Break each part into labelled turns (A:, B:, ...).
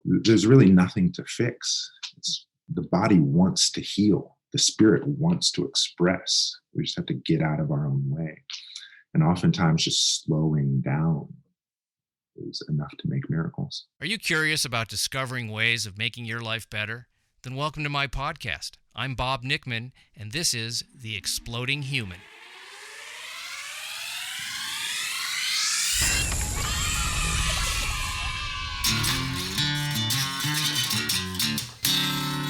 A: there's really nothing to fix. The body wants to heal. The spirit wants to express. We just have to get out of our own way. And oftentimes just slowing down is enough to make miracles.
B: Are you curious about discovering ways of making your life better? Then welcome to my podcast. I'm Bob Nickman, and this is The Exploding Human.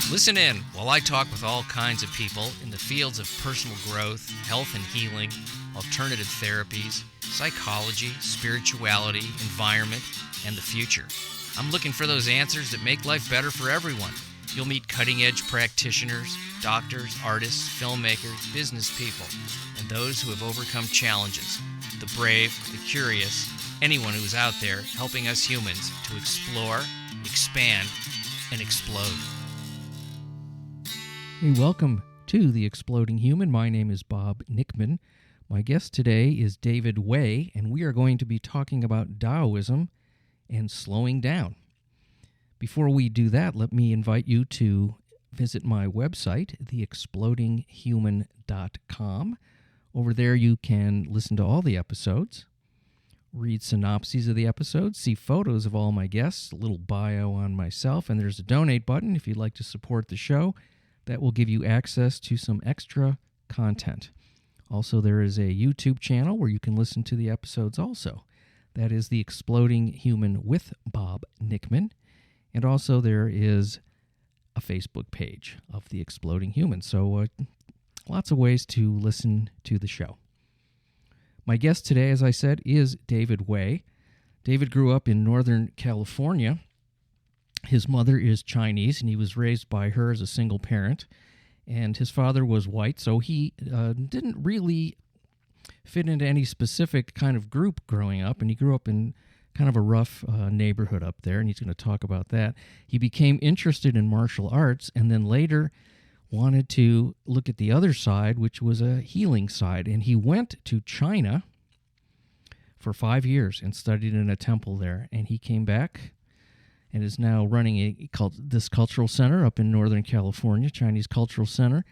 B: Listen in while I talk with all kinds of people in the fields of personal growth, health and healing, alternative therapies, psychology, spirituality, environment, and the future. I'm looking for those answers that make life better for everyone. You'll meet cutting-edge practitioners, doctors, artists, filmmakers, business people, and those who have overcome challenges. The brave, the curious, anyone who's out there helping us humans to explore, expand, and explode.
C: Hey, welcome to The Exploding Human. My name is Bob Nickman. My guest today is David Weill, and we are going to be talking about Taoism and slowing down. Before we do that, let me invite you to visit my website, theexplodinghuman.com. Over there you can listen to all the episodes, read synopses of the episodes, see photos of all my guests, a little bio on myself, and there's a donate button if you'd like to support the show. That will give you access to some extra content. Also, there is a YouTube channel where you can listen to the episodes also. That is The Exploding Human with Bob Nickman. And also there is a Facebook page of The Exploding Human. So lots of ways to listen to the show. My guest today, as I said, is David Weill. David grew up in Northern California. His mother is Chinese, and he was raised by her as a single parent. And his father was white, so he didn't really fit into any specific kind of group growing up, and he grew up in kind of a rough neighborhood up there, and he's going to talk about that. He became interested in martial arts, and then later wanted to look at the other side, which was a healing side. And he went to China for 5 years and studied in a temple there, and he came back and is now running this cultural center up in Northern California, Chinese Cultural Center.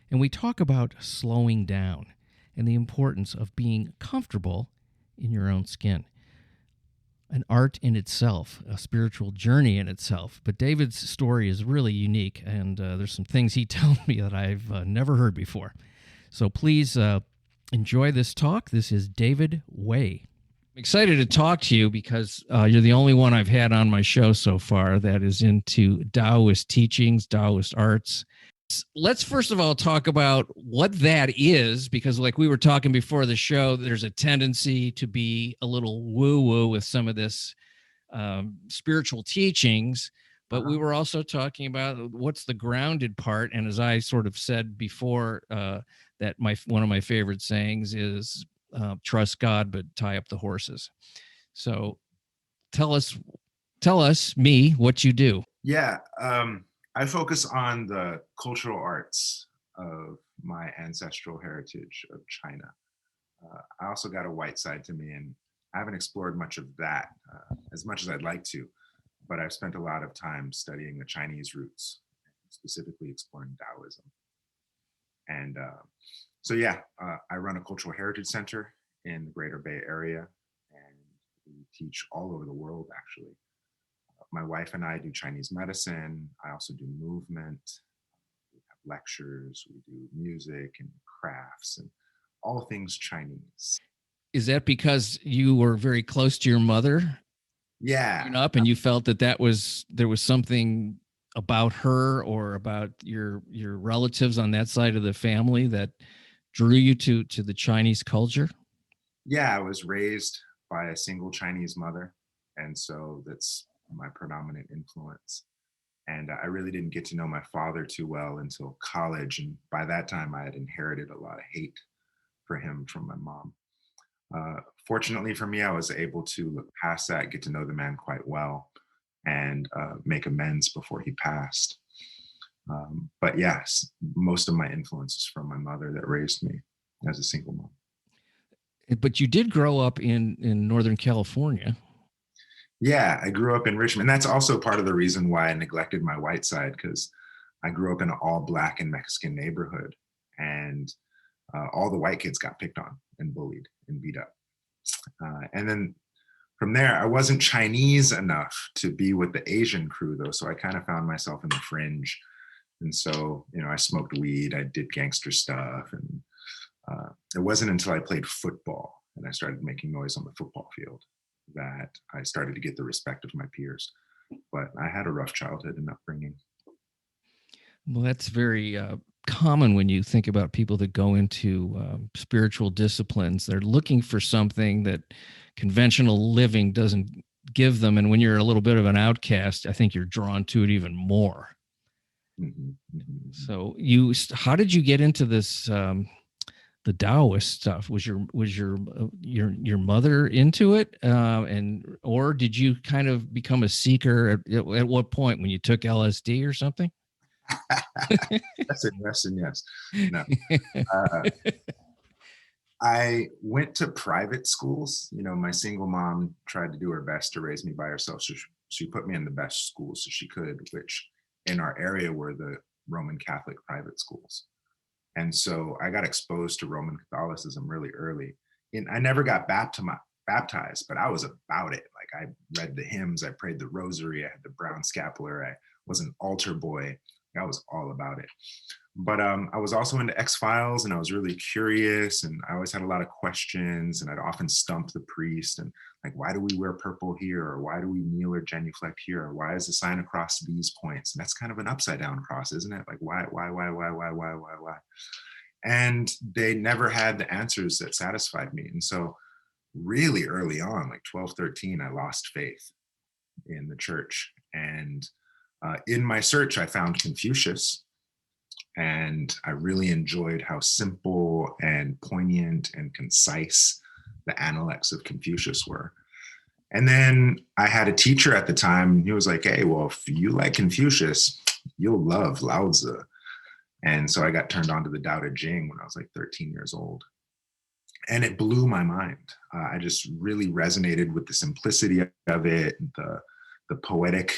C: And we talk about slowing down and the importance of being comfortable in your own skin. An art in itself, a spiritual journey in itself. But David's story is really unique, and there's some things he tells me that I've never heard before. So please enjoy this talk. This is David Weill. I'm excited to talk to you because you're the only one I've had on my show so far that is into Taoist teachings, Taoist arts. Let's first of all talk about what that is, because like we were talking before the show, there's a tendency to be a little woo-woo with some of this spiritual teachings, but we were also talking about what's the grounded part. And as I sort of said before, that one of my favorite sayings is, trust God, but tie up the horses. So tell us, me, what you do.
A: Yeah, I focus on the cultural arts of my ancestral heritage of China. I also got a white side to me, and I haven't explored much of that as much as I'd like to, but I've spent a lot of time studying the Chinese roots, specifically exploring Taoism. And I run a cultural heritage center in the Greater Bay Area, and we teach all over the world, actually. My wife and I do Chinese medicine. I also do movement. We have lectures. We do music and crafts and all things Chinese.
C: Is that because you were very close to your mother?
A: Yeah.
C: Growing up, and you felt that there was something about her or about your relatives on that side of the family that drew you to the Chinese culture?
A: Yeah, I was raised by a single Chinese mother, and so that's my predominant influence. And I really didn't get to know my father too well until college, and by that time I had inherited a lot of hate for him from my mom. Fortunately for me, I was able to look past that, get to know the man quite well, and make amends before he passed. But yes, most of my influence is from my mother that raised me as a single mom.
C: But you did grow up in Northern California.
A: Yeah, I grew up in Richmond. That's also part of the reason why I neglected my white side, because I grew up in an all Black and Mexican neighborhood, and all the white kids got picked on and bullied and beat up. And then from there, I wasn't Chinese enough to be with the Asian crew, though. So I kind of found myself in the fringe. And so, I smoked weed, I did gangster stuff. And it wasn't until I played football and I started making noise on the football field that I started to get the respect of my peers. But I had a rough childhood and upbringing.
C: Well, that's very common when you think about people that go into spiritual disciplines. They're looking for something that conventional living doesn't give them. And when you're a little bit of an outcast, I think you're drawn to it even more.
A: Mm-hmm, mm-hmm.
C: So how did you get into this, the Taoist stuff? Was your mother into it? Or did you kind of become a seeker at what point, when you took LSD or something?
A: That's a yes and yes. No. I went to private schools. My single mom tried to do her best to raise me by herself. So she put me in the best schools so she could, which in our area were the Roman Catholic private schools. And so I got exposed to Roman Catholicism really early. And I never got baptized, but I was about it. Like, I read the hymns, I prayed the rosary, I had the brown scapular, I was an altar boy. I was all about it. But I was also into X-Files, and I was really curious, and I always had a lot of questions, and I'd often stump the priest and like, why do we wear purple here? Or why do we kneel or genuflect here? Or why is the sign across these points? And that's kind of an upside down cross, isn't it? Like, why? And they never had the answers that satisfied me. And so really early on, like 12, 13, I lost faith in the church. And in my search, I found Confucius, and I really enjoyed how simple and poignant and concise the Analects of Confucius were. And then I had a teacher at the time, he was like, hey, well, if you like Confucius, you'll love Lao Tzu. And so I got turned on to the Tao Te Ching when I was like 13 years old. And it blew my mind. I just really resonated with the simplicity of it, the poetic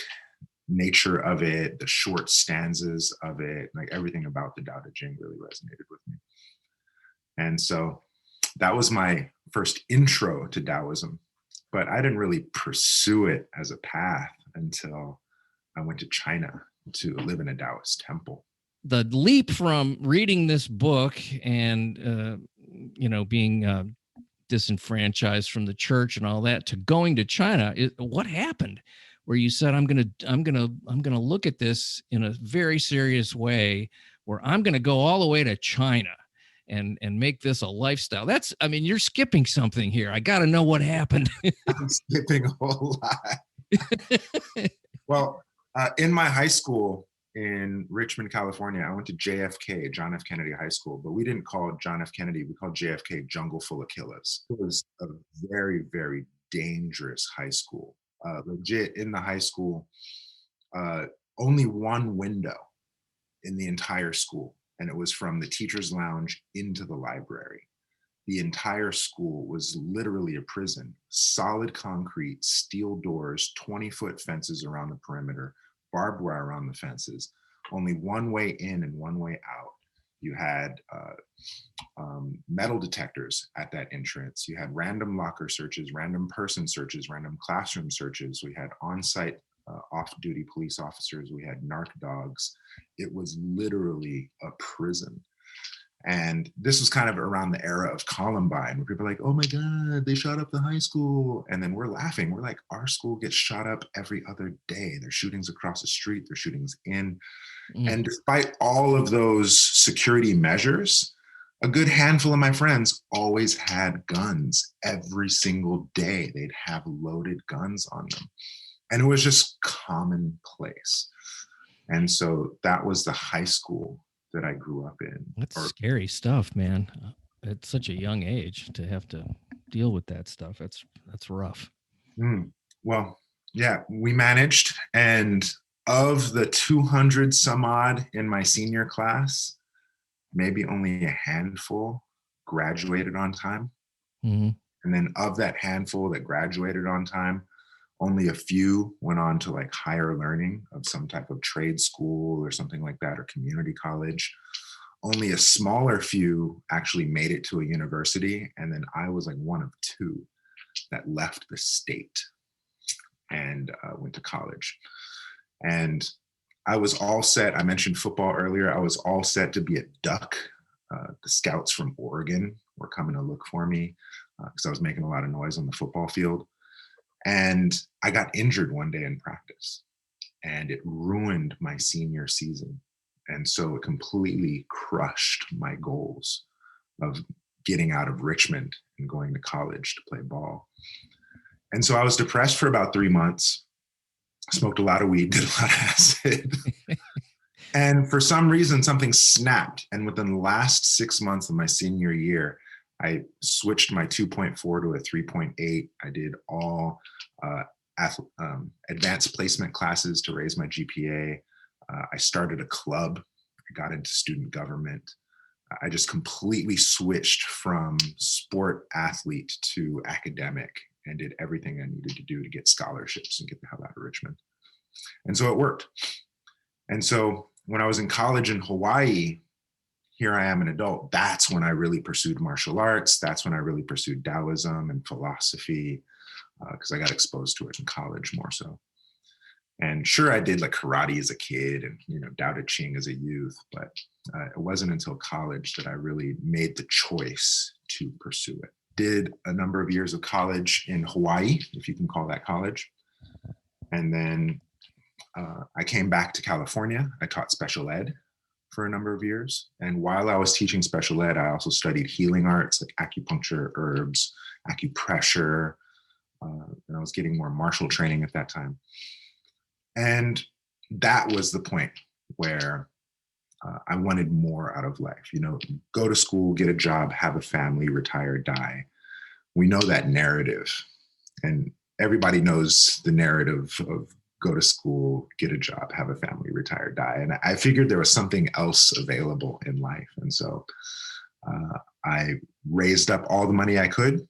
A: nature of it, the short stanzas of it, like everything about the Tao Te Ching really resonated with me. And so that was my first intro to Taoism, but I didn't really pursue it as a path until I went to China to live in a Taoist temple.
C: The leap from reading this book and, being disenfranchised from the church and all that to going to China, what happened? Where you said, I'm gonna look at this in a very serious way, where I'm gonna go all the way to China and make this a lifestyle. You're skipping something here. I got to know what happened.
A: I'm skipping a whole lot. Well, in my high school in Richmond, California, I went to JFK, John F. Kennedy High School, but we didn't call it John F. Kennedy. We called JFK Jungle Full of Killers. It was a very, very dangerous high school. Legit, in the high school, only one window in the entire school, and it was from the teacher's lounge into the library. The entire school was literally a prison. Solid concrete, steel doors, 20-foot fences around the perimeter, barbed wire around the fences, only one way in and one way out. You had metal detectors at that entrance. You had random locker searches, random person searches, random classroom searches. We had on-site off-duty police officers. We had narc dogs. It was literally a prison. And this was kind of around the era of Columbine, where people are like, oh my God, they shot up the high school. And then we're laughing. We're like, our school gets shot up every other day. There's shootings across the street. There's shootings in. And despite all of those security measures, a good handful of my friends always had guns every single day. They'd have loaded guns on them. And it was just commonplace. And so that was the high school that I grew up in.
C: That's scary stuff, man. At such a young age to have to deal with that stuff. That's rough.
A: Well, yeah, we managed. And of the 200 some odd in my senior class, maybe only a handful graduated on time.
C: Mm-hmm.
A: And then of that handful that graduated on time, Only a few went on to like higher learning of some type of trade school or something like that, or community college. Only a smaller few actually made it to a university. And then I was like one of two that left the state and went to college. And I was all set. I mentioned football earlier. I was all set to be a Duck. The scouts from Oregon were coming to look for me because I was making a lot of noise on the football field. And I got injured one day in practice, and it ruined my senior season. And so it completely crushed my goals of getting out of Richmond and going to college to play ball. And so I was depressed for about 3 months, smoked a lot of weed, did a lot of acid. And for some reason, something snapped. And within the last 6 months of my senior year, I switched my 2.4 to a 3.8. I did all advanced placement classes to raise my GPA. I started a club. I got into student government. I just completely switched from sport athlete to academic and did everything I needed to do to get scholarships and get the hell out of Richmond. And so it worked. And so when I was in college in Hawaii, here I am an adult. That's when I really pursued martial arts. That's when I really pursued Taoism and philosophy, because I got exposed to it in college more so. And sure, I did like karate as a kid and, Tao Te Ching as a youth, but it wasn't until college that I really made the choice to pursue it. Did a number of years of college in Hawaii, if you can call that college. And then I came back to California. I taught special ed for a number of years. And while I was teaching special ed, I also studied healing arts like acupuncture, herbs, acupressure. And I was getting more martial training at that time. And that was the point where I wanted more out of life. Go to school, get a job, have a family, retire, die. We know that narrative. And everybody knows the narrative of go to school, get a job, have a family, retire, die. And I figured there was something else available in life. And so I raised up all the money I could,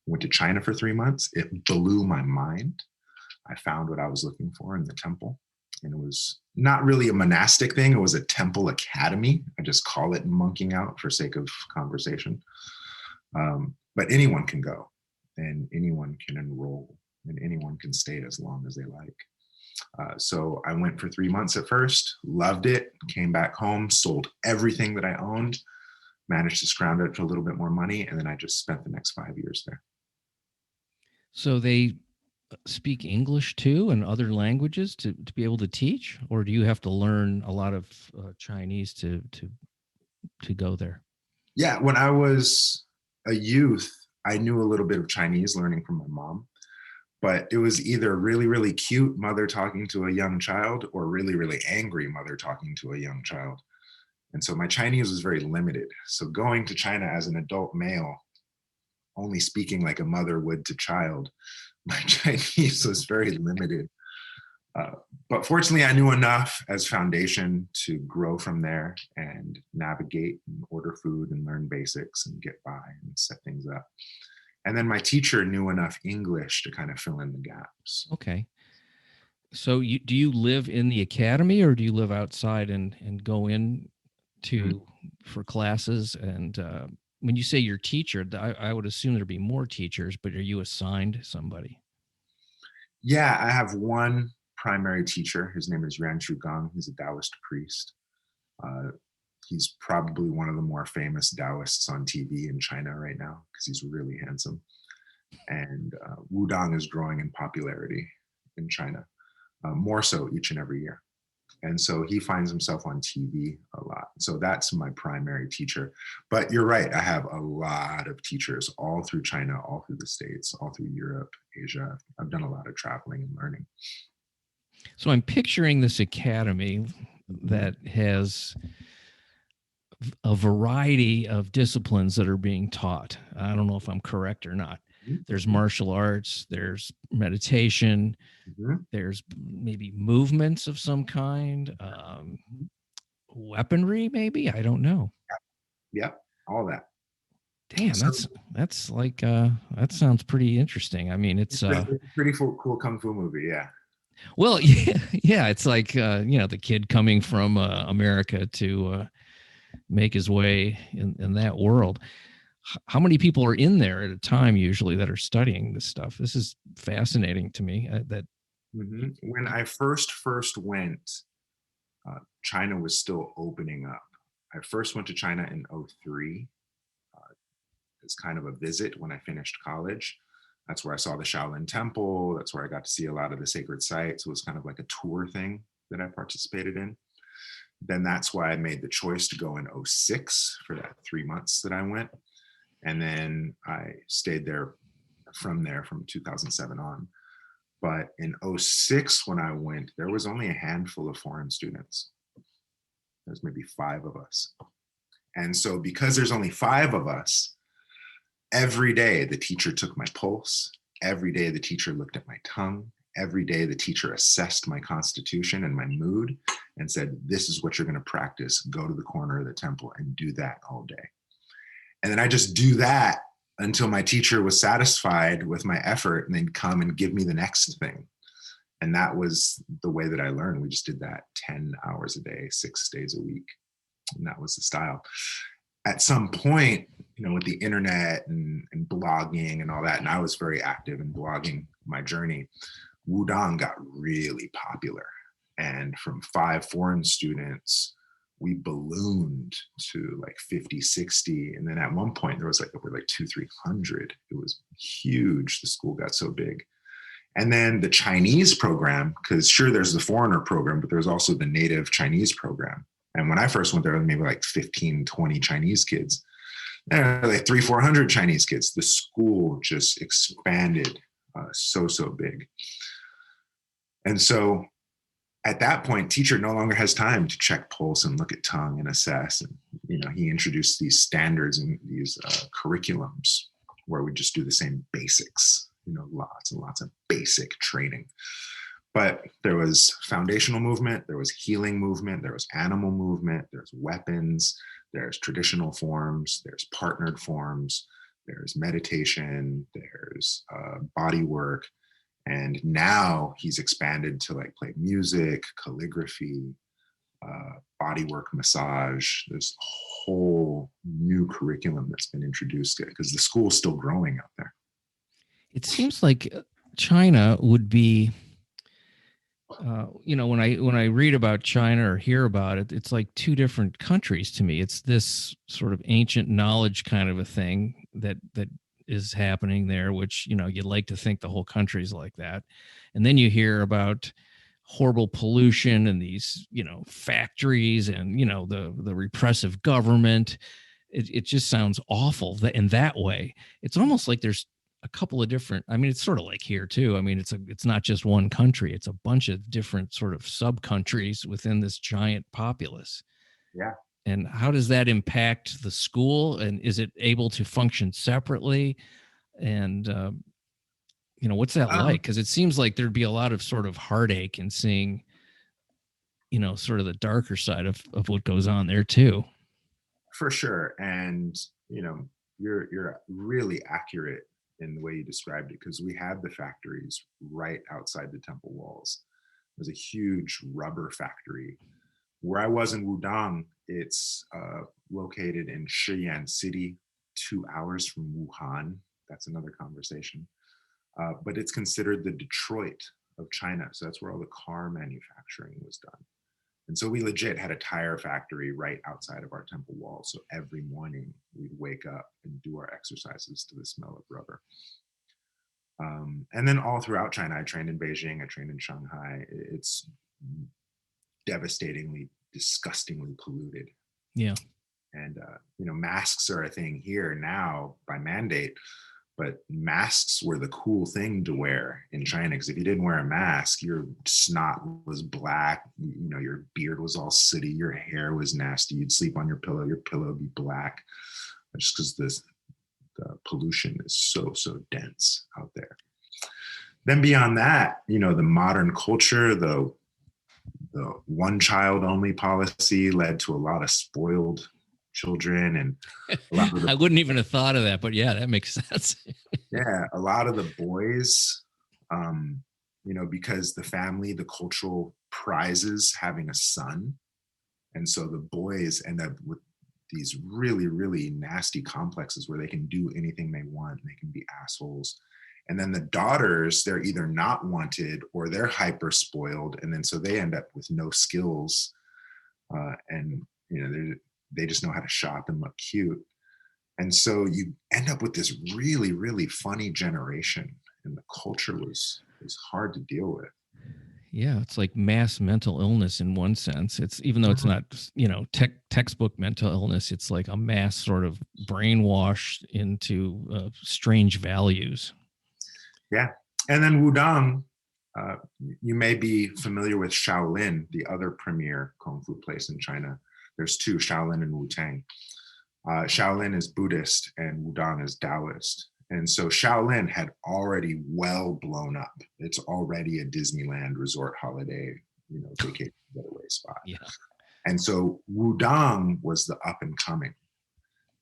A: went to China for 3 months. It blew my mind. I found what I was looking for in the temple. And it was not really a monastic thing. It was a temple academy. I just call it monking out for sake of conversation. But anyone can go and anyone can enroll and anyone can stay as long as they like. So I went for 3 months at first, loved it, came back home, sold everything that I owned, managed to scrounge up to a little bit more money, and then I just spent the next 5 years there.
C: So they speak English too and other languages to be able to teach, or do you have to learn a lot of Chinese to go there?
A: Yeah, when I was a youth, I knew a little bit of Chinese, learning from my mom. But it was either really, really cute mother talking to a young child or really, really angry mother talking to a young child. And so my Chinese was very limited. So going to China as an adult male, only speaking like a mother would to child, my Chinese was very limited. But fortunately, I knew enough as foundation to grow from there and navigate and order food and learn basics and get by and set things up. And then my teacher knew enough English to kind of fill in the gaps.
C: Okay. So do you live in the academy or do you live outside and go in for classes? And when you say your teacher, I would assume there'd be more teachers, but are you assigned somebody?
A: Yeah, I have one primary teacher. His name is Yuan Shu Gang. He's a Taoist priest. He's probably one of the more famous Taoists on TV in China right now because he's really handsome. And Wudang is growing in popularity in China, more so each and every year. And so he finds himself on TV a lot. So that's my primary teacher. But you're right, I have a lot of teachers all through China, all through the States, all through Europe, Asia. I've done a lot of traveling and learning.
C: So I'm picturing this academy that has a variety of disciplines that are being taught. I don't know if I'm correct or not. There's martial arts, there's meditation, there's maybe movements of some kind, weaponry, maybe. I don't know.
A: Yep, all that.
C: Damn,
A: So
C: that's like that sounds pretty interesting. I mean, it's
A: it's a pretty cool kung fu movie. Yeah.
C: well, yeah, it's like the kid coming from America to make his way in that world. How many people are in there at a time usually that are studying this stuff? This is fascinating to me.
A: When I first went, China was still opening up. I first went to China in '03 as kind of a visit when I finished college. That's where I saw the Shaolin Temple. That's where I got to see a lot of the sacred sites. It was kind of like a tour thing that I participated in. Then that's why I made the choice to go in '06 for that 3 months that I went. And then I stayed there from 2007 on. But in '06, when I went, there was only a handful of foreign students. There's maybe 5 of us. And so because there's only 5 of us, every day the teacher took my pulse. Every day the teacher looked at my tongue. Every day the teacher assessed my constitution and my mood and said, this is what you're going to practice. Go to the corner of the temple and do that all day. And then I just do that until my teacher was satisfied with my effort and then come and give me the next thing. And that was the way that I learned. We just did that 10 hours a day, 6 days a week. And that was the style. At some point, with the internet and blogging and all that, and I was very active in blogging my journey, Wudang got really popular. And from 5 foreign students, we ballooned to like 50, 60. And then at one point there was like over like 200-300. It was huge. The school got so big. And then the Chinese program, because sure, there's the foreigner program, but there's also the native Chinese program. And when I first went there, maybe like 15, 20 Chinese kids. There were like 300-400 Chinese kids. The school just expanded so big. And so at that point, teacher no longer has time to check pulse and look at tongue and assess. And, he introduced these standards and these curriculums where we just do the same basics, lots and lots of basic training. But there was foundational movement, there was healing movement, there was animal movement, there's weapons, there's traditional forms, there's partnered forms, there's meditation, there's body work. And now he's expanded to like play music, calligraphy, bodywork massage. There's a whole new curriculum that's been introduced because the school's still growing out there.
C: It seems like China would be, when I read about China or hear about it, it's like 2 different countries to me. It's this sort of ancient knowledge kind of a thing that is happening there, which, you'd like to think the whole country's like that. And then you hear about horrible pollution and these, factories and, the repressive government. It just sounds awful in that way. It's almost like there's a couple of different, it's sort of like here too. It's not just one country. It's a bunch of different sort of sub-countries within this giant populace.
A: Yeah.
C: And how does that impact the school? And is it able to function separately? And, what's that like? Because it seems like there'd be a lot of sort of heartache in seeing, sort of the darker side of what goes on there too.
A: For sure. And, you're really accurate in the way you described it, because we had the factories right outside the temple walls. There's a huge rubber factory. Where I was in Wudang, it's located in Shiyan City, 2 hours from Wuhan. That's another conversation. But it's considered the Detroit of China. So that's where all the car manufacturing was done. And so we legit had a tire factory right outside of our temple wall. So every morning we'd wake up and do our exercises to the smell of rubber. And then all throughout China, I trained in Beijing, I trained in Shanghai. It's devastatingly, disgustingly polluted.
C: Yeah.
A: And, masks are a thing here now by mandate, but masks were the cool thing to wear in China, because if you didn't wear a mask, your snot was black, your beard was all sooty, your hair was nasty, you'd sleep on your pillow would be black, just because the pollution is so dense out there. Then beyond that, the modern culture, the one child only policy led to a lot of spoiled children, and a lot of the
C: I wouldn't even have thought of that, but yeah, that makes sense.
A: yeah, a lot of the boys, because the family, the cultural prizes having a son, and so the boys end up with these really, really nasty complexes where they can do anything they want. They can be assholes. And then the daughters, they're either not wanted or they're hyper spoiled. And then so they end up with no skills. And, they just know how to shop and look cute. And so you end up with this really, really funny generation. And the culture was hard to deal with.
C: Yeah, it's like mass mental illness in one sense. It's even though it's not, textbook mental illness, it's like a mass sort of brainwash into strange values.
A: Yeah. And then Wudang, you may be familiar with Shaolin, the other premier Kung Fu place in China. There's two, Shaolin and Wutang. Shaolin is Buddhist and Wudang is Taoist. And so Shaolin had already well blown up. It's already a Disneyland resort holiday, vacation getaway spot.
C: Yeah.
A: And so Wudang was the up and coming.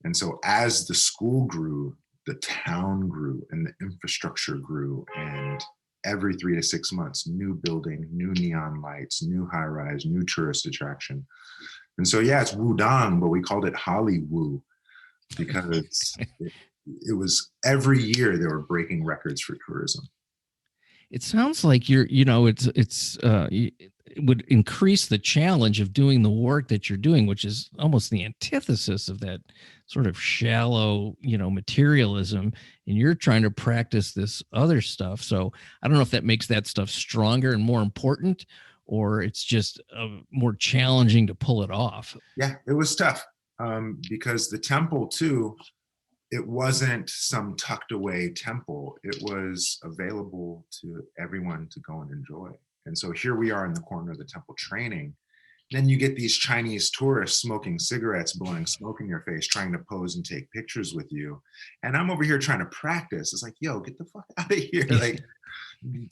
A: And so as the school grew, the town grew and the infrastructure grew. And every 3 to 6 months, new building, new neon lights, new high rise, new tourist attraction. And so, yeah, it's Wudang, but we called it Hollywood because it was every year they were breaking records for tourism.
C: It sounds like it would increase the challenge of doing the work that you're doing, which is almost the antithesis of that sort of shallow, materialism. And you're trying to practice this other stuff. So I don't know if that makes that stuff stronger and more important, or it's just more challenging to pull it off.
A: Yeah, it was tough because the temple too, it wasn't some tucked away temple. It was available to everyone to go and enjoy. And so here we are in the corner of the temple training. Then you get these Chinese tourists smoking cigarettes, blowing smoke in your face, trying to pose and take pictures with you. And I'm over here trying to practice. It's like, yo, get the fuck out of here. Like,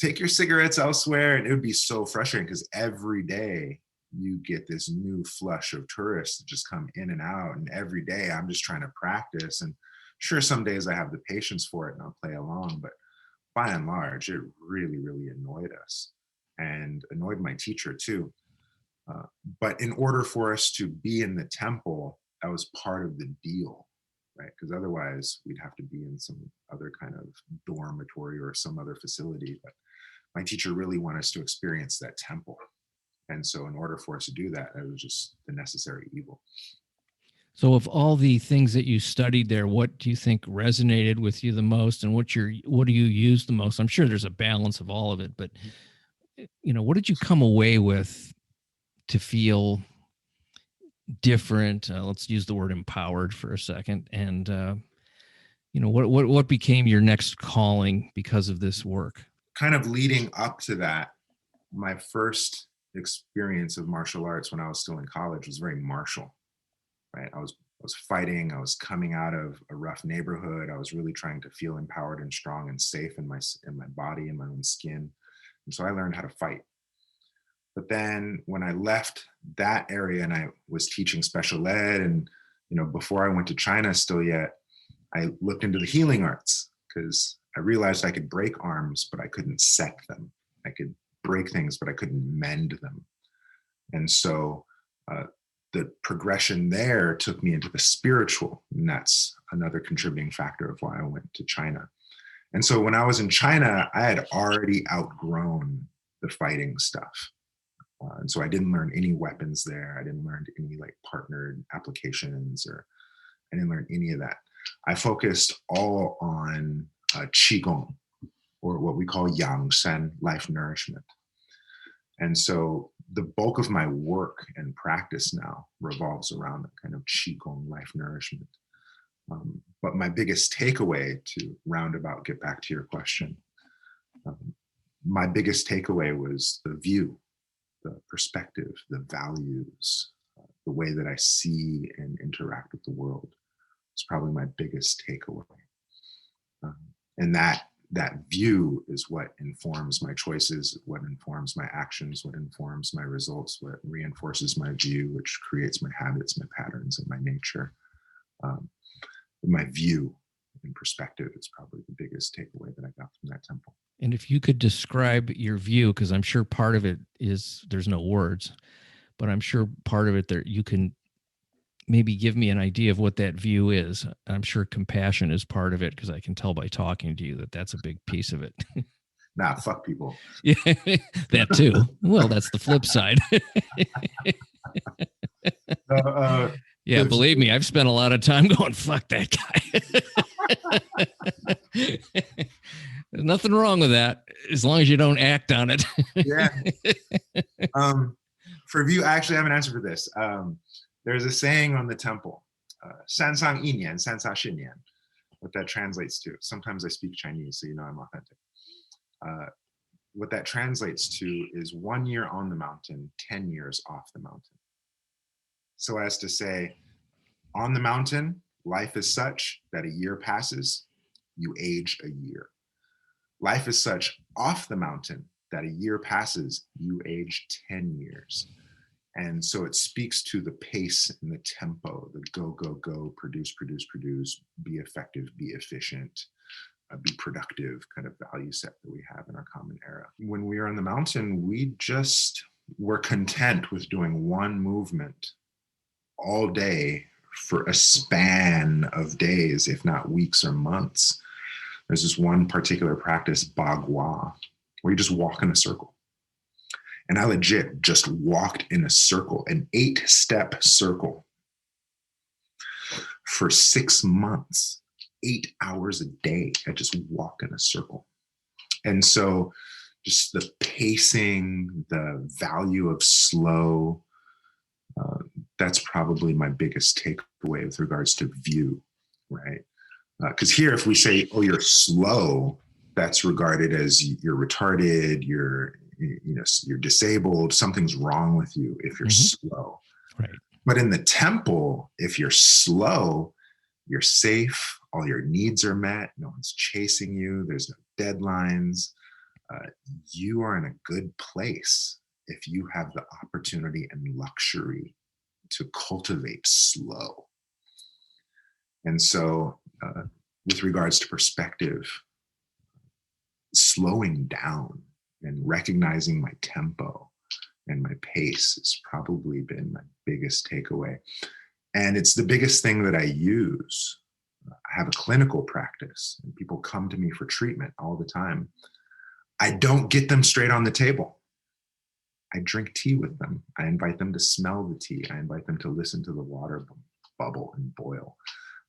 A: take your cigarettes elsewhere. And it would be so frustrating because every day you get this new flush of tourists that just come in and out. And every day I'm just trying to practice. And sure, some days I have the patience for it and I'll play along. But by and large, it really, really annoyed us and annoyed my teacher too. But in order for us to be in the temple, that was part of the deal, right? Because otherwise we'd have to be in some other kind of dormitory or some other facility. But my teacher really wanted us to experience that temple. And so in order for us to do that, it was just the necessary evil.
C: So of all the things that you studied there, what do you think resonated with you the most, and what do you use the most? I'm sure there's a balance of all of it, but what did you come away with to feel different? Let's use the word empowered for a second. And what became your next calling because of this work?
A: Kind of leading up to that, my first experience of martial arts when I was still in college was very martial. Right. I was fighting. I was coming out of a rough neighborhood. I was really trying to feel empowered and strong and safe in my body and my own skin. And so I learned how to fight. But then when I left that area and I was teaching special ed, and before I went to China still yet, I looked into the healing arts because I realized I could break arms, but I couldn't set them. I could break things, but I couldn't mend them. And so the progression there took me into the spiritual, and that's another contributing factor of why I went to China. And so when I was in China, I had already outgrown the fighting stuff. And so I didn't learn any weapons there. I didn't learn any partnered applications, or I didn't learn any of that. I focused all on Qigong, or what we call Yang Shen, life nourishment. And so the bulk of my work and practice now revolves around that kind of Qigong, life nourishment. But my biggest takeaway, to roundabout get back to your question, my biggest takeaway was the view, the perspective, the values, the way that I see and interact with the world. It's probably my biggest takeaway. And that that view is what informs my choices, what informs my actions, what informs my results, what reinforces my view, which creates my habits, my patterns, and my nature. My view and perspective is probably the biggest takeaway that I got from that temple.
C: And if you could describe your view, because I'm sure part of it is there's no words, but I'm sure part of it there you can maybe give me an idea of what that view is. I'm sure compassion is part of it, because I can tell by talking to you that that's a big piece of it.
A: Nah, fuck people.
C: Yeah, that too. Well, that's the flip side. Yeah, believe me, I've spent a lot of time going, fuck that guy. There's nothing wrong with that, as long as you don't act on it.
A: Yeah. For view, I actually have an answer for this. There's a saying on the temple, 三上一年,三下十年, what that translates to. Sometimes I speak Chinese, so you know I'm authentic. What that translates to is 1 year on the mountain, 10 years off the mountain. So as to say, on the mountain, life is such that a year passes, you age a year. Life is such off the mountain that a year passes, you age 10 years. And so it speaks to the pace and the tempo, the go, go, go, produce, produce, produce, be effective, be efficient, be productive kind of value set that we have in our common era. When we are on the mountain, we just were content with doing one movement all day for a span of days, if not weeks or months. There's this one particular practice, Bagua, where you just walk in a circle. And I legit just walked in a circle, an 8-step circle for 6 months, 8 hours a day. I just walk in a circle. And so just the pacing, the value of slow, that's probably my biggest takeaway with regards to view, right? Because here, if we say, oh, you're slow, that's regarded as you're retarded, you're disabled, something's wrong with you if you're slow.
C: Right.
A: But in the temple, if you're slow, you're safe, all your needs are met, no one's chasing you, there's no deadlines. You are in a good place if you have the opportunity and luxury to cultivate slow. And so with regards to perspective, slowing down and recognizing my tempo and my pace has probably been my biggest takeaway. And it's the biggest thing that I use. I have a clinical practice and people come to me for treatment all the time. I don't get them straight on the table. I drink tea with them. I invite them to smell the tea. I invite them to listen to the water bubble and boil.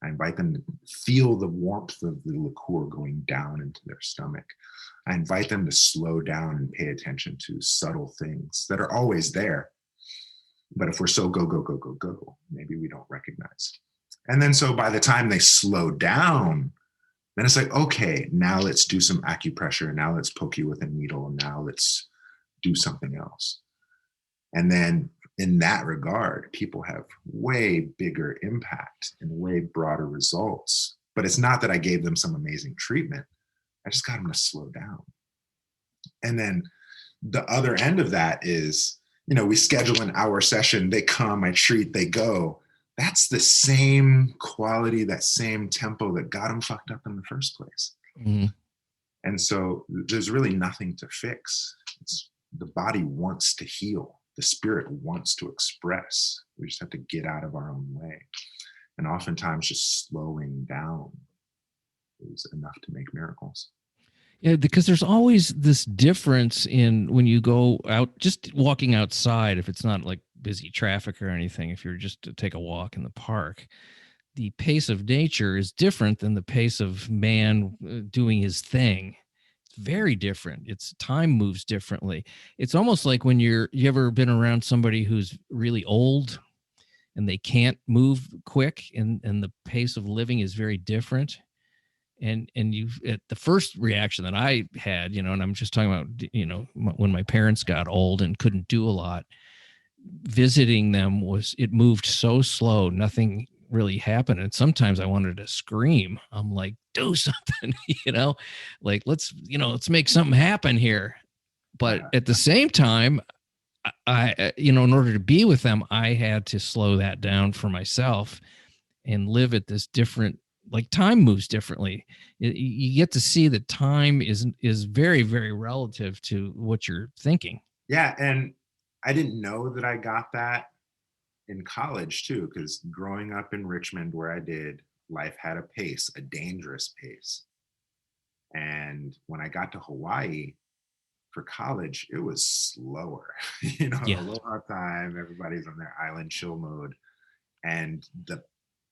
A: I invite them to feel the warmth of the liqueur going down into their stomach. I invite them to slow down and pay attention to subtle things that are always there. But if we're so go, go, go, go, go, maybe we don't recognize. And then so by the time they slow down, then it's like, okay, now let's do some acupressure. Now let's poke you with a needle. Now let's do something else. And then in that regard, people have way bigger impact and way broader results. But it's not that I gave them some amazing treatment. I just got them to slow down. And then the other end of that is, we schedule an hour session, they come, I treat, they go. That's the same quality, that same tempo that got them fucked up in the first place. Mm-hmm. And so there's really nothing to fix. The body wants to heal. The spirit wants to express. We just have to get out of our own way. And oftentimes just slowing down is enough to make miracles.
C: Yeah, because there's always this difference in when you go out, just walking outside, if it's not like busy traffic or anything, if you're just to take a walk in the park, the pace of nature is different than the pace of man doing his thing. It's very different. It's time moves differently. It's almost like when you ever been around somebody who's really old and they can't move quick and the pace of living is very different. And the first reaction that I had, and I'm just talking about, when my parents got old and couldn't do a lot, visiting them it moved so slow. Nothing really happen. And sometimes I wanted to scream. I'm like, do something, like let's make something happen here. But at the same time, I in order to be with them, I had to slow that down for myself and live at this different, like time moves differently. You get to see that time is very, very relative to what you're thinking.
A: Yeah. And I didn't know that I got that in college too, because growing up in Richmond where I did, life had a pace, a dangerous pace. And when I got to Hawaii for college, it was slower,
C: Yeah.
A: aloha time, everybody's on their island chill mode. And the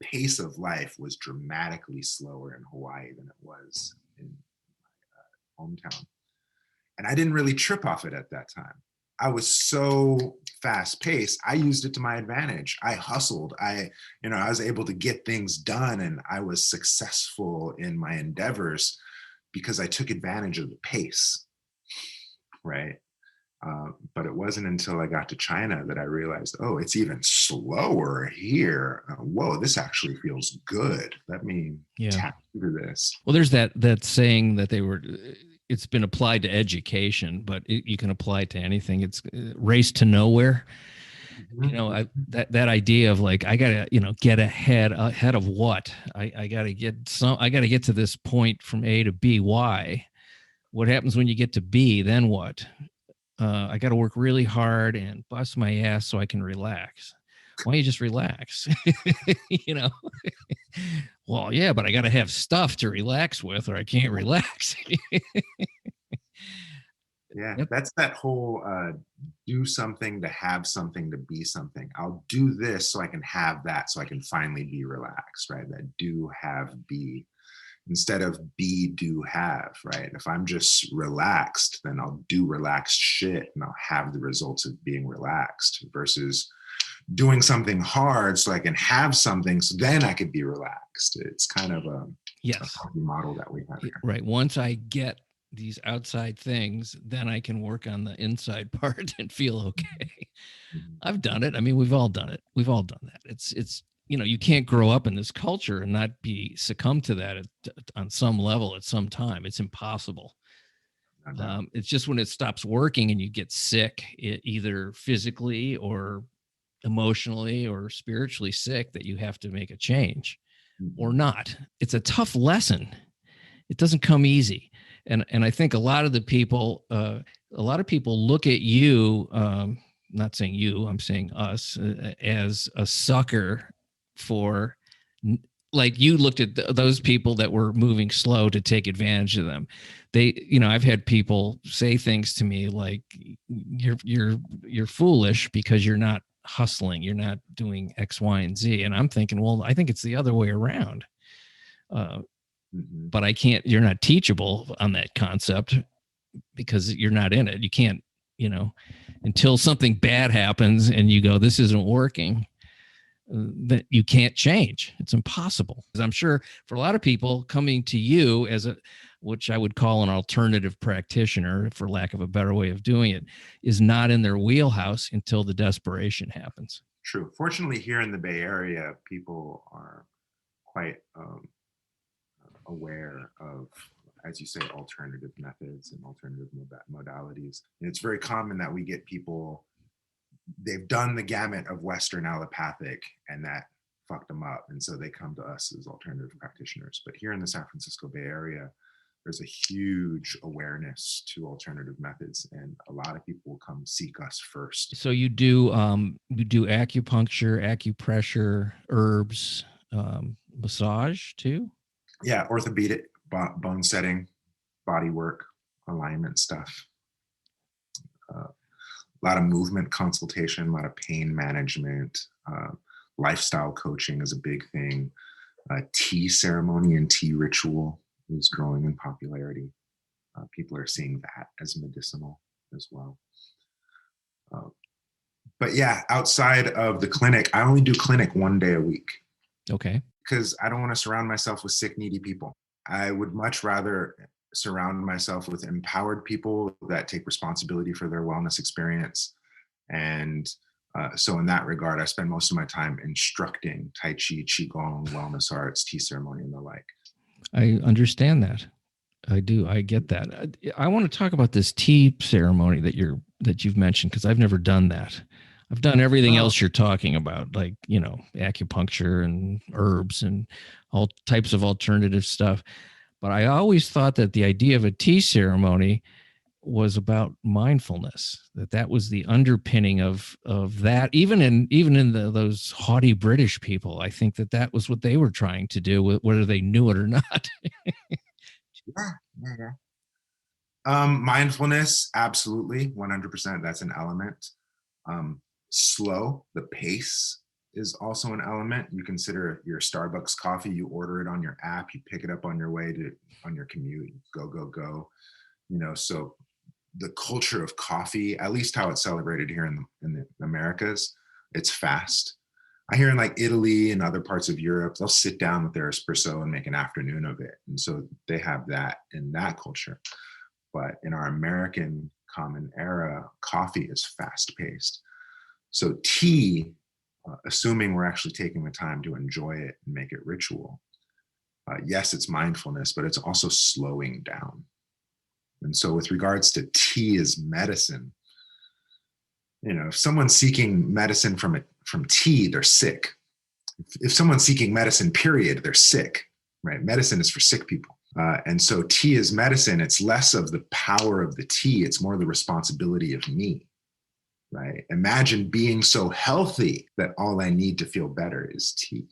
A: pace of life was dramatically slower in Hawaii than it was in my hometown. And I didn't really trip off it at that time. I was so fast paced. I used it to my advantage. I hustled. I was able to get things done, and I was successful in my endeavors because I took advantage of the pace, right? But it wasn't until I got to China that I realized, oh, it's even slower here. Whoa, this actually feels good. Let me tap into this.
C: Well, there's that saying that it's been applied to education, but you can apply it to anything. It's race to nowhere.
A: Mm-hmm.
C: That idea of like, I gotta, get ahead of what I gotta get to this point from A to B. Why? What happens when you get to B? Then what? I got to work really hard and bust my ass so I can relax. Why don't you just relax? Well, yeah, but I got to have stuff to relax with, or I can't relax.
A: Yeah, that's that whole do something to have something to be something. I'll do this so I can have that, so I can finally be relaxed, right? That do, have, be. Instead of be, do, have, right? If I'm just relaxed, then I'll do relaxed shit and I'll have the results of being relaxed, versus doing something hard so I can have something so then I could be relaxed. It's kind of a model that we have here.
C: Right. Once I get these outside things, then I can work on the inside part and feel okay. Mm-hmm. I've done it. I mean, we've all done it. We've all done that. It's you can't grow up in this culture and not be succumb to that on some level at some time. It's impossible. It's just when it stops working and you get sick, either physically or emotionally or spiritually sick, that you have to make a change, or not. It's a tough lesson. It doesn't come easy. And I think a lot of people look at you, not saying you, I'm saying us, as a sucker for, like, you looked at those people that were moving slow to take advantage of them. I've had people say things to me like, you're foolish because you're not hustling, you're not doing X, Y, and Z. And I'm thinking, well, I think it's the other way around. But you're not teachable on that concept because you're not in it. You can't, until something bad happens and you go, this isn't working, that you can't change. It's impossible. Because I'm sure for a lot of people, coming to you as which I would call an alternative practitioner, for lack of a better way of doing it, is not in their wheelhouse until the desperation happens.
A: True. Fortunately, here in the Bay Area, people are quite aware of, as you say, alternative methods and alternative modalities. And it's very common that we get people, they've done the gamut of Western allopathic and that fucked them up. And so they come to us as alternative practitioners. But here in the San Francisco Bay Area, there's a huge awareness to alternative methods, and a lot of people will come seek us first.
C: So you do acupuncture, acupressure, herbs, massage too?
A: Yeah, orthopedic, bone setting, body work, alignment stuff. A lot of movement consultation, a lot of pain management, lifestyle coaching is a big thing. Tea ceremony and tea ritual is growing in popularity. People are seeing that as medicinal as well. But yeah, outside of the clinic, I only do clinic 1 day a week.
C: Okay.
A: Because I don't want to surround myself with sick, needy people. I would much rather surround myself with empowered people that take responsibility for their wellness experience and So in that regard, I spend most of my time instructing Tai Chi, Qigong, wellness arts, tea ceremony, and the like.
C: I understand that. I do. I get that. I want to talk about this tea ceremony that you've mentioned, because I've never done that. I've done everything else you're talking about, like, acupuncture and herbs and all types of alternative stuff. But I always thought that the idea of a tea ceremony was about mindfulness, that was the underpinning of that. Even in those haughty British people, I think that was what they were trying to do, whether they knew it or not.
A: Yeah. Mindfulness, absolutely, 100%. That's an element. Slow, the pace is also an element. You consider your Starbucks coffee, you order it on your app, you pick it up on your way on your commute, go. So the culture of coffee, at least how it's celebrated here in the Americas, it's fast. I hear in like Italy and other parts of Europe, they'll sit down with their espresso and make an afternoon of it. And so they have that in that culture. But in our American common era, coffee is fast paced. So tea, assuming we're actually taking the time to enjoy it and make it ritual, yes, it's mindfulness, but it's also slowing down. And so with regards to tea as medicine, if someone's seeking medicine from tea, they're sick. If someone's seeking medicine, period, they're sick, right? Medicine is for sick people. And so tea is medicine. It's less of the power of the tea. It's more the responsibility of me, right? Imagine being so healthy that all I need to feel better is tea.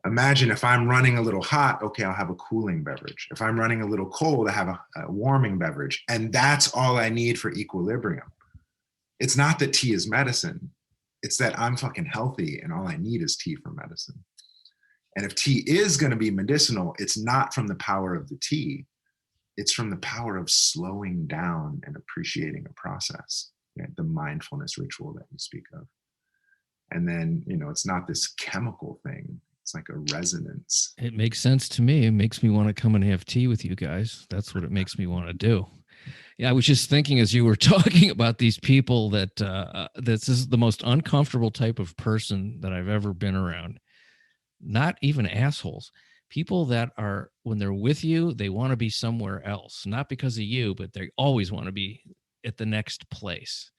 A: Imagine if I'm running a little hot, okay, I'll have a cooling beverage. If I'm running a little cold, I have a warming beverage. And that's all I need for equilibrium. It's not that tea is medicine. It's that I'm fucking healthy and all I need is tea for medicine. And if tea is going to be medicinal, it's not from the power of the tea. It's from the power of slowing down and appreciating a process, right? The mindfulness ritual that you speak of. And then, it's not this chemical thing. It's like a resonance.
C: It makes sense to me. It makes me want to come and have tea with you guys. That's what it makes me want to do. Yeah, I was just thinking as you were talking about these people that this is the most uncomfortable type of person that I've ever been around. Not even assholes. People that are, when they're with you, they want to be somewhere else. Not because of you, but they always want to be at the next place.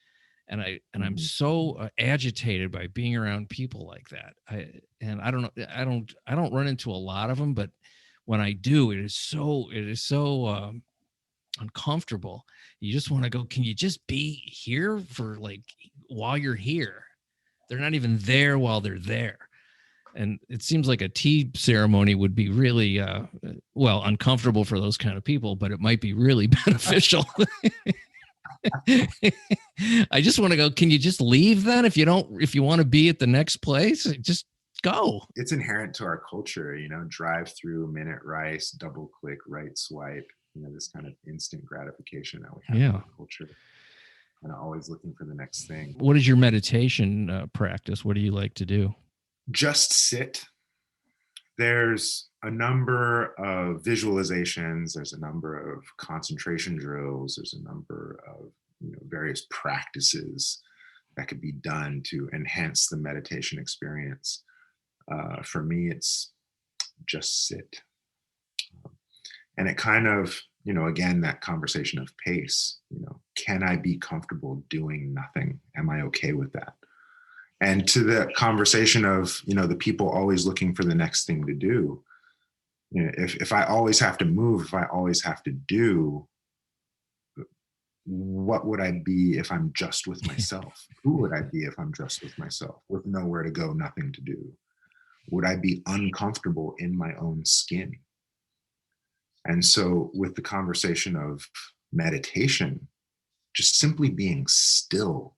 C: And I'm so agitated by being around people like that. I don't run into a lot of them, but when I do, it is so uncomfortable. You just want to go, can you just be here for while you're here? They're not even there while they're there. And it seems like a tea ceremony would be really uncomfortable for those kind of people, but it might be really beneficial. I just want to go, can you just leave then? If you want to be at the next place, just go.
A: It's inherent to our culture, drive through, minute rice, double click, right swipe, this kind of instant gratification that we have in our culture. And always looking for the next thing.
C: What is your meditation practice? What do you like to do?
A: Just sit. There's a number of visualizations. There's a number of concentration drills. There's a number of various practices that could be done to enhance the meditation experience. For me, it's just sit. And it kind of, again, that conversation of pace, can I be comfortable doing nothing? Am I okay with that? And to the conversation of, the people always looking for the next thing to do, if I always have to move, if I always have to do, what would I be if I'm just with myself? Who would I be if I'm just with myself, with nowhere to go, nothing to do? Would I be uncomfortable in my own skin? And so with the conversation of meditation, just simply being still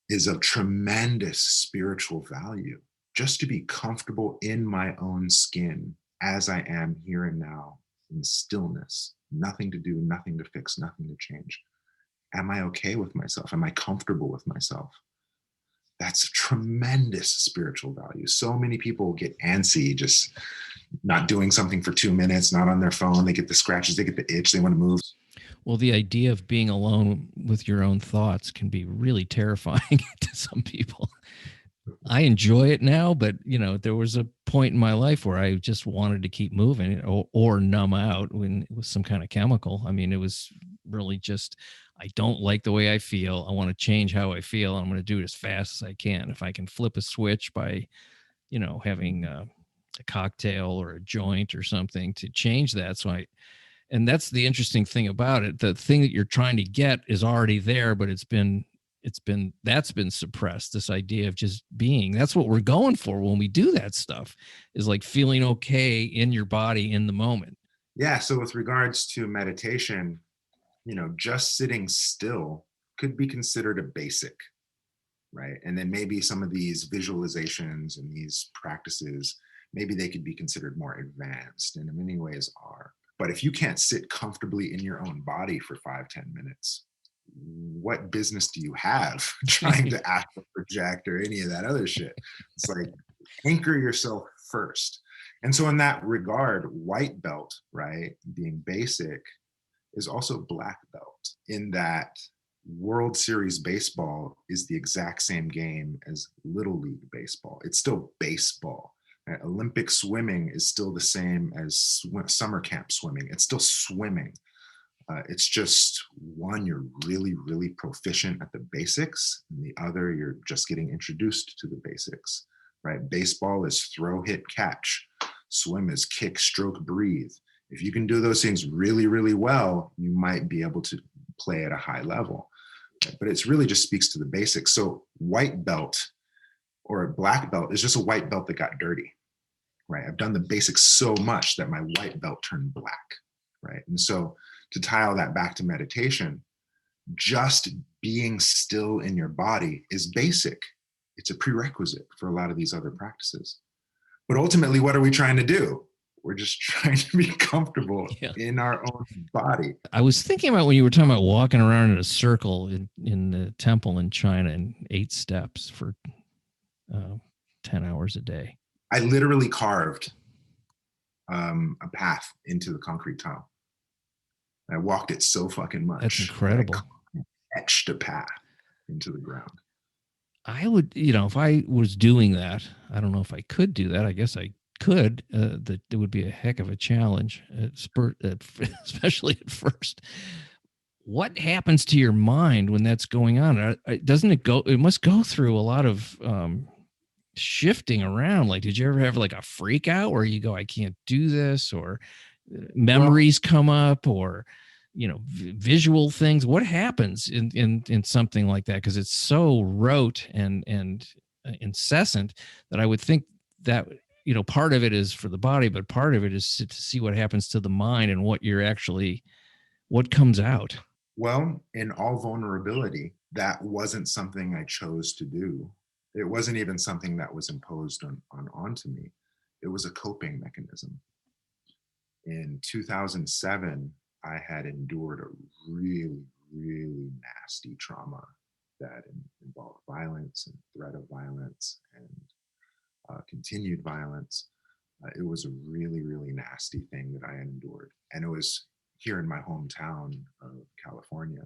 A: is of tremendous spiritual value. Just to be comfortable in my own skin as I am here and now in stillness, nothing to do, nothing to fix, nothing to change. Am I okay with myself? Am I comfortable with myself? That's tremendous spiritual value. So many people get antsy just not doing something for 2 minutes, not on their phone. They get the scratches, they get the itch, they want to move.
C: Well, the idea of being alone with your own thoughts can be really terrifying to some people. I enjoy it now, but there was a point in my life where I just wanted to keep moving or numb out when it was some kind of chemical. I mean, it was really just, I don't like the way I feel. I want to change how I feel. I'm going to do it as fast as I can. If I can flip a switch by, having a cocktail or a joint or something to change that. And that's the interesting thing about it. The thing that you're trying to get is already there, but that's been suppressed. This idea of just being, that's what we're going for when we do that stuff, is like feeling okay in your body in the moment.
A: Yeah. So with regards to meditation, just sitting still could be considered a basic, right? And then maybe some of these visualizations and these practices, maybe they could be considered more advanced, and in many ways are. But if you can't sit comfortably in your own body for 5-10 minutes, what business do you have trying to astral project or any of that other shit? It's like, anchor yourself first. And so in that regard, white belt, right, being basic, is also black belt, in that World Series baseball is the exact same game as Little League baseball. It's still baseball. Olympic swimming is still the same as summer camp swimming. It's still swimming. It's just one, you're really, really proficient at the basics, and the other, you're just getting introduced to the basics, right? Baseball is throw, hit, catch. Swim is kick, stroke, breathe. If you can do those things really, really well, you might be able to play at a high level. But it's really just speaks to the basics. So white belt or a black belt is just a white belt that got dirty, right? I've done the basics so much that my white belt turned black, right? And so to tie all that back to meditation, just being still in your body is basic. It's a prerequisite for a lot of these other practices. But ultimately, what are we trying to do? We're just trying to be comfortable in our own body.
C: I was thinking about when you were talking about walking around in a circle in the temple in China in 8 steps for 10 hours a day.
A: I literally carved a path into the concrete tile. I walked it so fucking much.
C: That's incredible.
A: I etched a path into the ground.
C: I would, if I was doing that, I don't know if I could do that. I guess I could. That it would be a heck of a challenge, especially at first. What happens to your mind when that's going on? Doesn't it go? It must go through a lot of shifting around. Like, did you ever have like a freak out where you go, I can't do this, or memories come up, or visual things? What happens in something like that? Because it's so rote and incessant that I would think that part of it is for the body, but part of it is to see what happens to the mind and what comes out.
A: Well, in all vulnerability, that wasn't something I chose to do. It wasn't even something that was imposed onto me. It was a coping mechanism. In 2007, I had endured a really, really nasty trauma that involved violence and threat of violence and continued violence. It was a really, really nasty thing that I endured. And it was here in my hometown of California.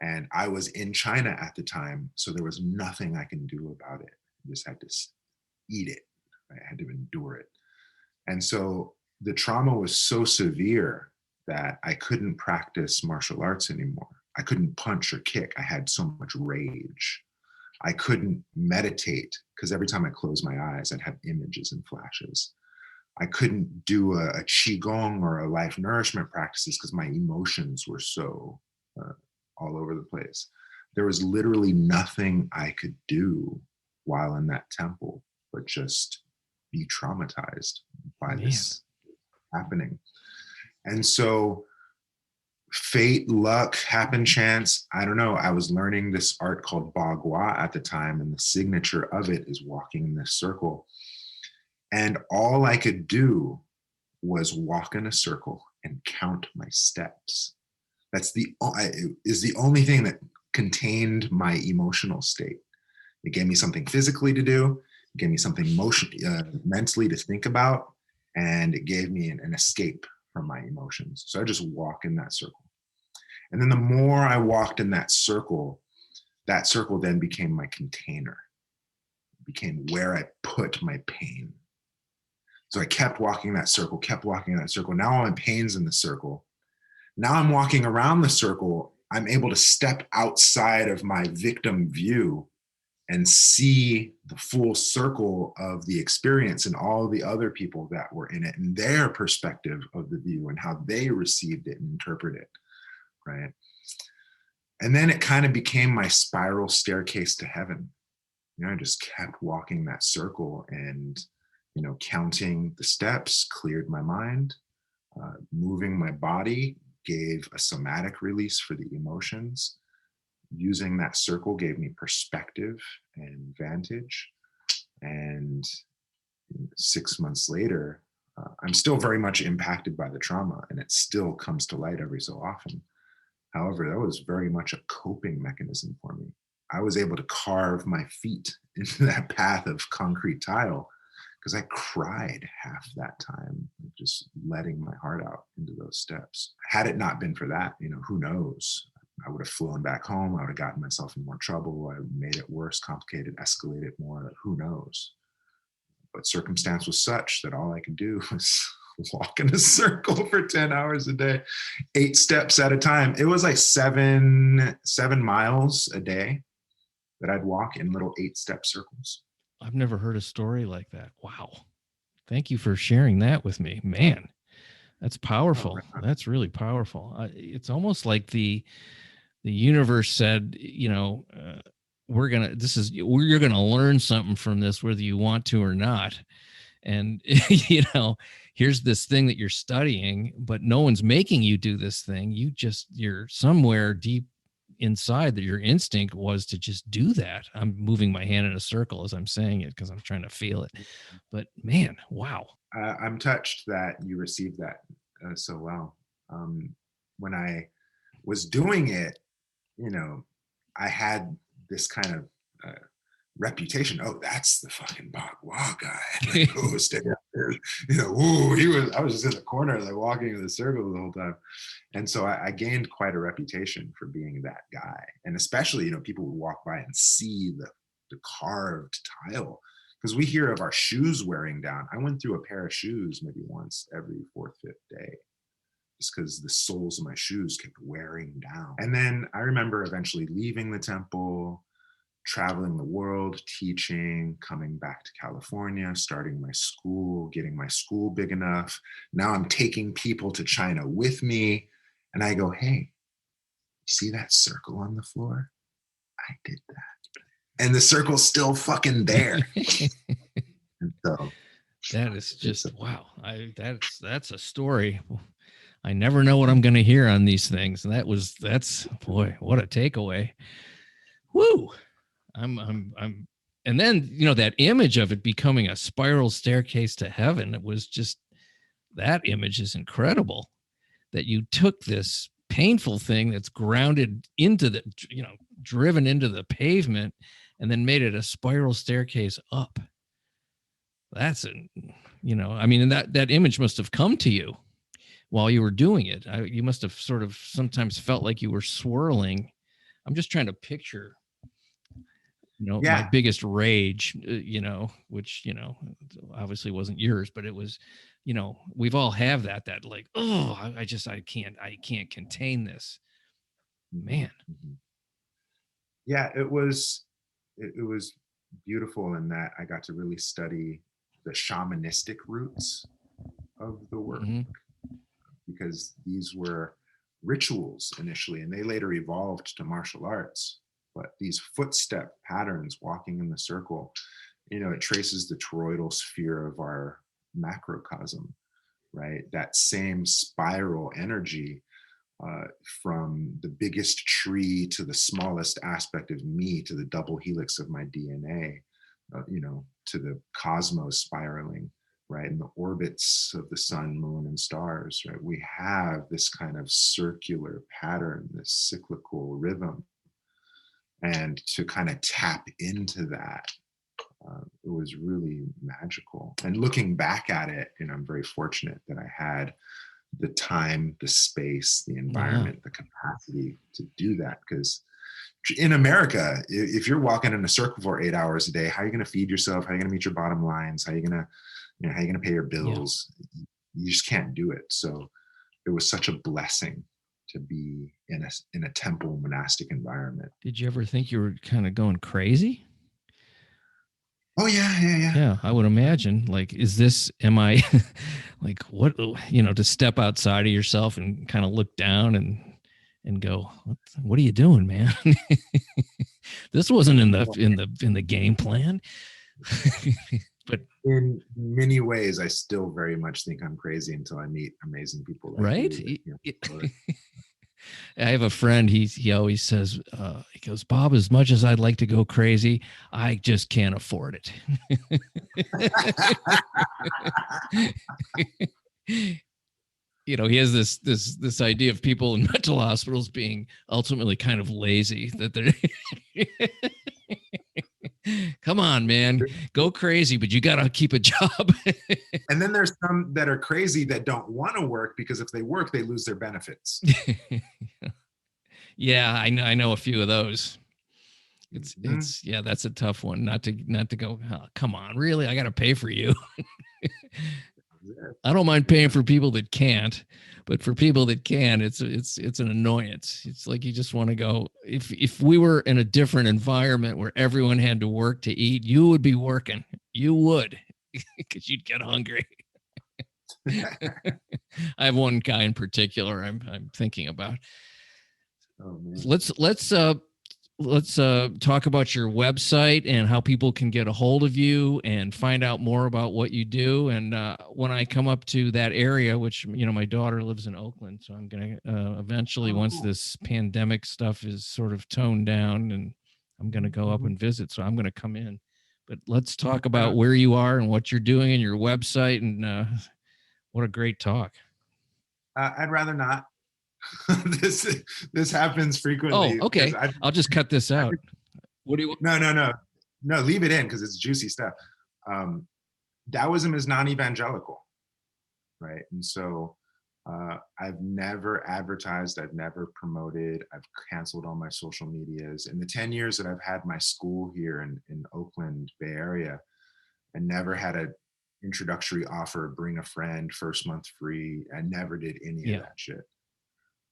A: And I was in China at the time, so there was nothing I can do about it. I just had to eat it. I had to endure it. And so the trauma was so severe that I couldn't practice martial arts anymore. I couldn't punch or kick. I had so much rage. I couldn't meditate because every time I closed my eyes, I'd have images and flashes. I couldn't do a qigong or a life nourishment practices because my emotions were so all over the place. There was literally nothing I could do while in that temple but just be traumatized by this happening. And so fate, luck, happen, chance, I don't know. I was learning this art called Bagua at the time, and the signature of it is walking in this circle. And all I could do was walk in a circle and count my steps. That's the only thing that contained my emotional state. It gave me something physically to do. It gave me something mentally to think about. And it gave me an escape from my emotions. So I just walk in that circle. And then the more I walked in that circle then became my container, became where I put my pain. So I kept walking that circle, Now all my pain's in the circle. Now I'm walking around the circle. I'm able to step outside of my victim view and see the full circle of the experience and all the other people that were in it and their perspective of the view and how they received it and interpreted it, right? And then it kind of became my spiral staircase to heaven. I just kept walking that circle and, counting the steps cleared my mind, moving my body gave a somatic release for the emotions. Using that circle gave me perspective and vantage. And 6 months later, I'm still very much impacted by the trauma, and it still comes to light every so often. However, that was very much a coping mechanism for me. I was able to carve my feet into that path of concrete tile because I cried half that time, just letting my heart out into those steps. Had it not been for that, who knows? I would have flown back home. I would have gotten myself in more trouble. I made it worse, complicated, escalated more. Who knows? But circumstance was such that all I could do was walk in a circle for 10 hours a day, 8 steps at a time. It was like 7 miles a day that I'd walk in little 8-step circles.
C: I've never heard a story like that. Wow. Thank you for sharing that with me. Man, that's powerful. That's really powerful. It's almost like the universe said, you're going to learn something from this, whether you want to or not. And, here's this thing that you're studying, but no one's making you do this thing. You're somewhere deep inside that your instinct was to just do that. I'm moving my hand in a circle as I'm saying it because I'm trying to feel it. But man, wow.
A: I'm touched that you received that so well. When I was doing it, I had this kind of reputation. Oh, that's the fucking Bagua guy. Like, oh, stay up there. I was just in the corner, like walking in the circle the whole time. And so I gained quite a reputation for being that guy. And especially, people would walk by and see the carved tile. Because we hear of our shoes wearing down. I went through a pair of shoes maybe once every 4th, 5th day, just because the soles of my shoes kept wearing down. And then I remember eventually leaving the temple, traveling the world, teaching, coming back to California, starting my school, getting my school big enough. Now I'm taking people to China with me. And I go, hey, you see that circle on the floor? I did that. And the circle's still fucking there. And so
C: that is just, wow. That's a story. I never know what I'm going to hear on these things. And that's boy, what a takeaway. Woo. I'm and then, that image of it becoming a spiral staircase to heaven, it was just, that image is incredible that you took this painful thing that's grounded into the, driven into the pavement and then made it a spiral staircase up. That's and that image must have come to you while you were doing it. You must have sort of sometimes felt like you were swirling. I'm just trying to picture my biggest rage, which, obviously wasn't yours, but it was, we've all have that like, oh, I can't contain this, man.
A: Yeah, it was beautiful in that I got to really study the shamanistic roots of the work, because these were rituals initially, and they later evolved to martial arts. But these footstep patterns, walking in the circle, it traces the toroidal sphere of our macrocosm, right? That same spiral energy from the biggest tree to the smallest aspect of me, to the double helix of my DNA, to the cosmos spiraling, right? In the orbits of the sun, moon, and stars, right? We have this kind of circular pattern, this cyclical rhythm. And to kind of tap into that, it was really magical. And looking back at it, I'm very fortunate that I had the time, the space, the environment, the capacity to do that. Because in America, if you're walking in a circle for 8 hours a day, how are you going to feed yourself? How are you going to meet your bottom lines? How are you going to, how are you going to pay your bills? You just can't do it. So it was such a blessing to be in a temple monastic environment.
C: Did you ever think you were kind of going crazy?
A: Oh yeah.
C: Yeah, I would imagine. Like, am I like, what, to step outside of yourself and kind of look down and go, what are you doing, man? This wasn't in the game plan. But
A: in many ways, I still very much think I'm crazy until I meet amazing people. Like
C: right.
A: you.
C: I have a friend. He always says, he goes, Bob, as much as I'd like to go crazy, I just can't afford it. He has this idea of people in mental hospitals being ultimately kind of lazy, that they're come on, man, go crazy, but you got to keep a job.
A: And then there's some that are crazy that don't want to work because if they work, they lose their benefits.
C: Yeah, I know a few of those. It's yeah, that's a tough one. Not to go, oh, come on, really? I got to pay for you. I don't mind paying for people that can't, but for people that can, it's an annoyance. It's like you just want to go. If we were in a different environment where everyone had to work to eat, you would be working. You would, because you'd get hungry. I have one guy in particular I'm thinking about.
A: Oh, man.
C: Let's talk about your website and how people can get a hold of you and find out more about what you do. And when I come up to that area, which, my daughter lives in Oakland, so I'm going to eventually, once this pandemic stuff is sort of toned down, and I'm going to go up and visit. So I'm going to come in. But let's talk about where you are and what you're doing and your website. And what a great talk.
A: I'd rather not. This happens frequently.
C: Oh, okay. I'll just cut this out. What do you?
A: No, leave it in because it's juicy stuff. Taoism is non-evangelical, right? And so I've never advertised, I've never promoted, I've canceled all my social medias. In the 10 years that I've had my school here in Oakland, Bay Area, I never had an introductory offer, bring a friend, first month free. I never did any of that shit.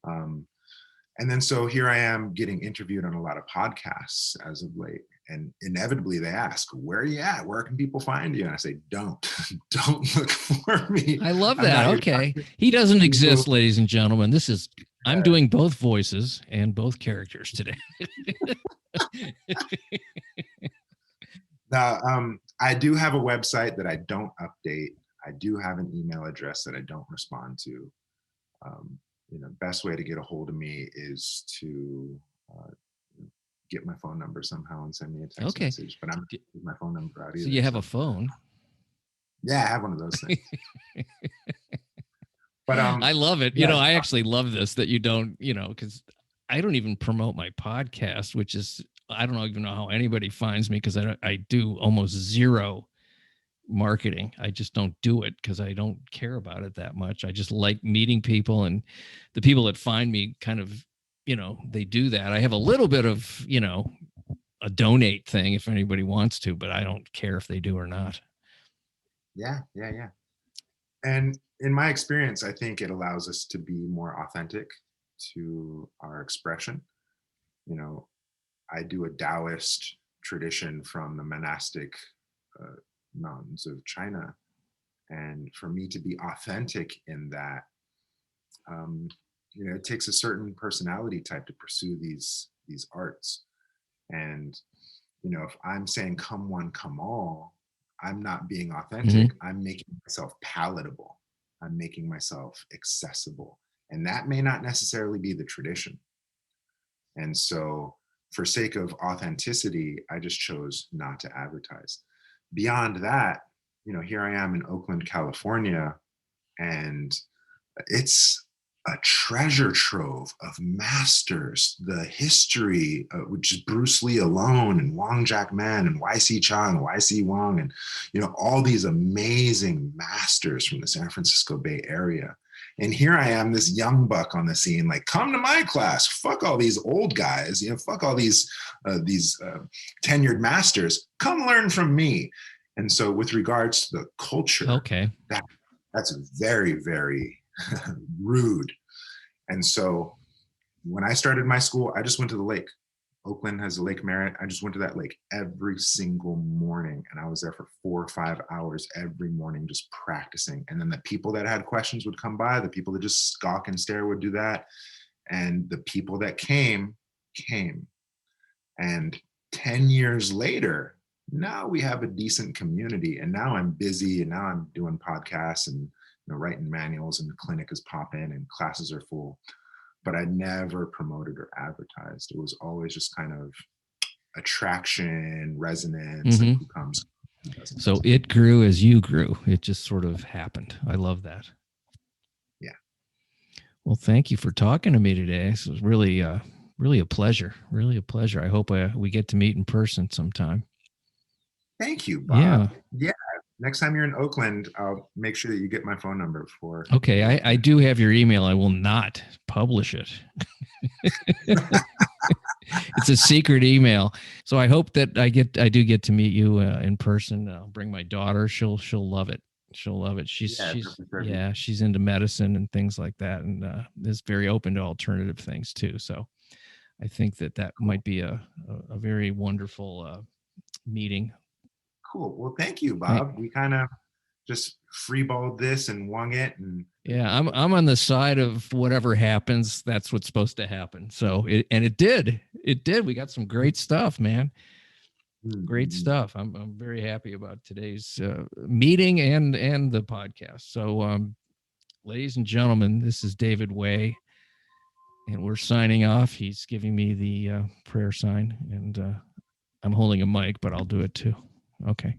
A: And then so here I am getting interviewed on a lot of podcasts as of late, and inevitably they ask, where are you at? Where can people find you? And I say, don't look for me.
C: I love that. Okay. He doesn't exist, ladies and gentlemen. I'm doing both voices and both characters today.
A: Now, I do have a website that I don't update. I do have an email address that I don't respond to. Best way to get a hold of me is to get my phone number somehow and send me a text message. But I'm going to give my phone number out either.
C: So you have a phone?
A: Yeah, I have one of those things. But
C: I love it. Yeah, I actually love this, that you don't, because I don't even promote my podcast, which is, I don't even know how anybody finds me, because I do almost zero marketing. I just don't do it because I don't care about it that much. I just like meeting people, and the people that find me kind of, they do that. I have a little bit of, a donate thing if anybody wants to, but I don't care if they do or not.
A: Yeah. And in my experience, I think it allows us to be more authentic to our expression. I do a Taoist tradition from the monastic mountains of China, and for me to be authentic in that, it takes a certain personality type to pursue these arts. And if I'm saying come one, come all, I'm not being authentic. I'm making myself palatable. I'm making myself accessible, and that may not necessarily be the tradition. And so for sake of authenticity, I just chose not to advertise. Beyond that, here I am in Oakland, California, and it's a treasure trove of masters. The history, which is Bruce Lee alone, and Wang Jackman, and Y.C. Chang, Y.C. Wang, and all these amazing masters from the San Francisco Bay Area. And here I am, this young buck on the scene, like, come to my class. Fuck all these old guys. Fuck all these tenured masters. Come learn from me. And so, with regards to the culture,
C: Okay.
A: that's very, very rude. And so, when I started my school, I just went to the lake. Oakland has a Lake Merritt. I just went to that lake every single morning, and I was there for 4 or 5 hours every morning just practicing. And then the people that had questions would come by. The people that just scoff and stare would do that. And the people that came. And 10 years later, now we have a decent community. And now I'm busy, and now I'm doing podcasts and writing manuals, and the clinic is popping and classes are full. But I never promoted or advertised. It was always just kind of attraction, resonance, and who comes.
C: So it grew as you grew. It just sort of happened. I love that.
A: Yeah.
C: Well, thank you for talking to me today. This was really, really a pleasure. Really a pleasure. I hope we get to meet in person sometime.
A: Thank you, Bob.
C: Yeah.
A: Next time you're in Oakland, I'll make sure that you get my phone number for.
C: Okay, I do have your email. I will not publish it. It's a secret email. So I hope that I do get to meet you in person. I'll bring my daughter. She'll love it. She'll love it. She's into medicine and things like that, and is very open to alternative things too. So I think that might be a very wonderful meeting.
A: Cool. Well, thank you, Bob. We kind of just freeballed this and wung it. And
C: yeah, I'm on the side of whatever happens. That's what's supposed to happen. So it did. We got some great stuff, man. Great stuff. I'm very happy about today's meeting and the podcast. So, ladies and gentlemen, this is David Weill, and we're signing off. He's giving me the prayer sign, and I'm holding a mic, but I'll do it too. Okay.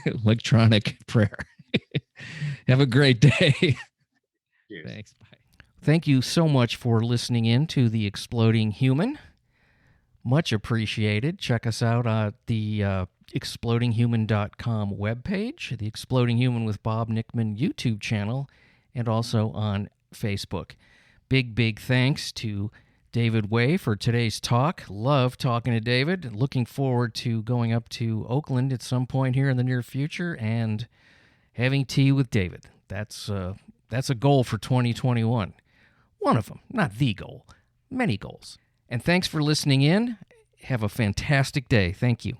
C: Electronic prayer. Have a great day.
A: Cheers.
C: Thanks. Bye. Thank you so much for listening in to The Exploding Human. Much appreciated. Check us out at the explodinghuman.com webpage, the Exploding Human with Bob Nickman YouTube channel, and also on Facebook. Big thanks to David Weill for today's talk. Love talking to David. Looking forward to going up to Oakland at some point here in the near future and having tea with David. That's a goal for 2021. One of them, not the goal. Many goals. And thanks for listening in. Have a fantastic day. Thank you.